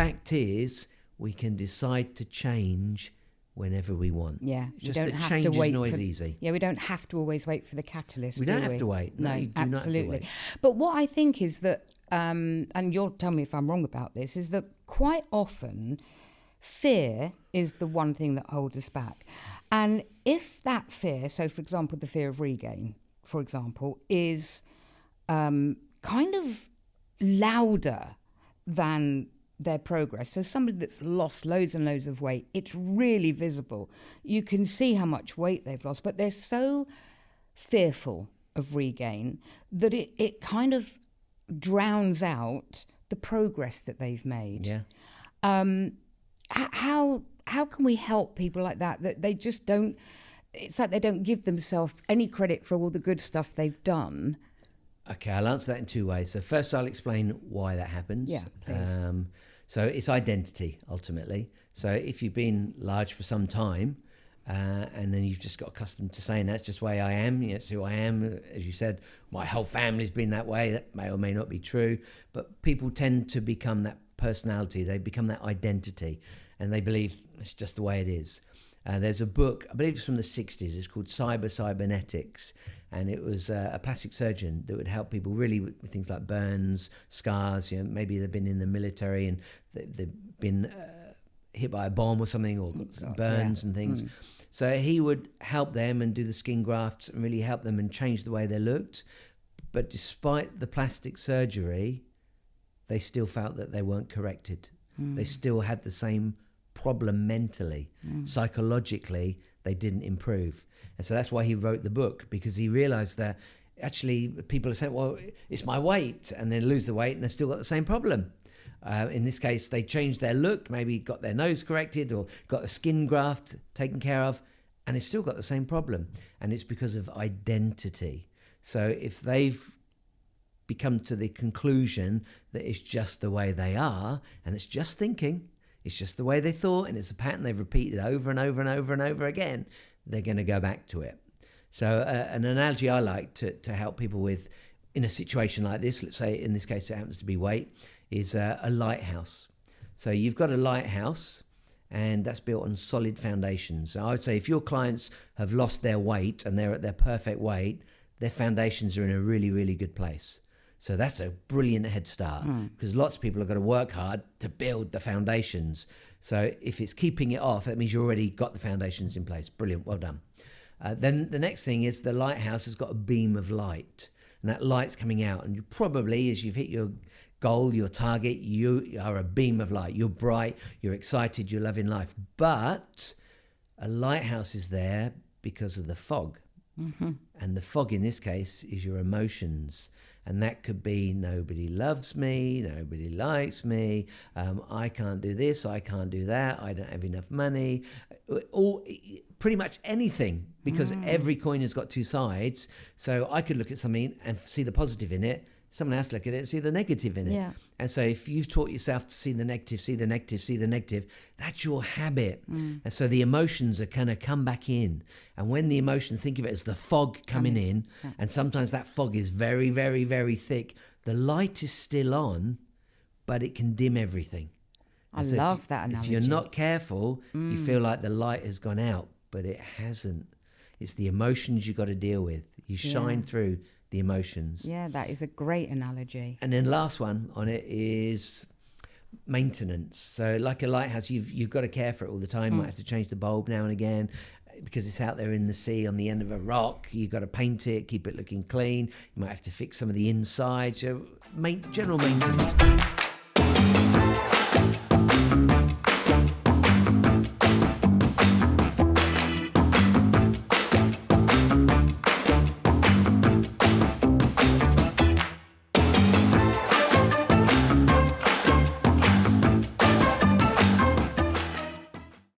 fact is, we can decide to change whenever we want. Yeah, it's just that change isn't always easy. Yeah, we don't have to always wait for the catalyst. We don't have to wait. No, you do absolutely. not have to wait. But what I think is that, and you'll tell me if I'm wrong about this, is that quite often fear is the one thing that holds us back. And if that fear, so for example, the fear of regain, for example, is kind of louder than their progress. So somebody that's lost loads and loads of weight, it's really visible. You can see how much weight they've lost, but they're so fearful of regain that it kind of drowns out the progress that they've made. Yeah. How can we help people like that they just don't, it's like they don't give themselves any credit for all the good stuff they've done? Okay, I'll answer that in two ways. So first I'll explain why that happens. Yeah, please. So it's identity, ultimately. So if you've been large for some time, and then you've just got accustomed to saying that's just the way I am, it's who I am. As you said, my whole family's been that way. That may or may not be true. But people tend to become that personality. They become that identity. And they believe it's just the way it is. There's a book, I believe it's from the 60s, it's called Cybernetics, and it was a plastic surgeon that would help people really with things like burns, scars, maybe they've been in the military and they've been hit by a bomb or something, or burns and things. So he would help them and do the skin grafts and really help them and change the way they looked. But despite the plastic surgery, they still felt that they weren't corrected. They still had the same problem mentally. Psychologically, they didn't improve. And so that's why he wrote the book, because he realized that actually people are saying, well, it's my weight, and they lose the weight and they've still got the same problem. In this case, they changed their look, maybe got their nose corrected or got a skin graft taken care of, and it's still got the same problem. And it's because of identity. So if they've become to the conclusion that it's just the way they are, and it's just thinking, it's just the way they thought, and it's a pattern they've repeated over and over and over and over again, they're going to go back to it. So an analogy I like to help people with in a situation like this, let's say in this case it happens to be weight, is a lighthouse. So you've got a lighthouse, and that's built on solid foundations. So I would say if your clients have lost their weight and they're at their perfect weight, their foundations are in a really, really good place. So that's a brilliant head start, because lots of people have got to work hard to build the foundations. So if it's keeping it off, that means you already got the foundations in place. Brilliant, well done. Then the next thing is the lighthouse has got a beam of light, and that light's coming out. And you probably, as you've hit your goal, your target, you are a beam of light. You're bright, you're excited, you're loving life. But a lighthouse is there because of the fog. And the fog in this case is your emotions. And that could be nobody loves me, nobody likes me, I can't do this, I can't do that, I don't have enough money, or pretty much anything, because every coin has got two sides. So I could look at something and see the positive in it, someone else look at it and see the negative in it. Yeah. And so if you've taught yourself to see the negative, see the negative, see the negative, that's your habit. And so the emotions are going to come back in. And when the emotions, think of it as the fog coming in, and sometimes that fog is very, very, very thick. The light is still on, but it can dim everything. I love that analogy. If you're not careful, you feel like the light has gone out, but it hasn't. It's the emotions you got to deal with. You shine through the emotions. Yeah, that is a great analogy. And then last one on it is maintenance. So like a lighthouse, you've got to care for it all the time. You might have to change the bulb now and again because it's out there in the sea on the end of a rock. You've got to paint it, keep it looking clean. You might have to fix some of the inside. So general maintenance.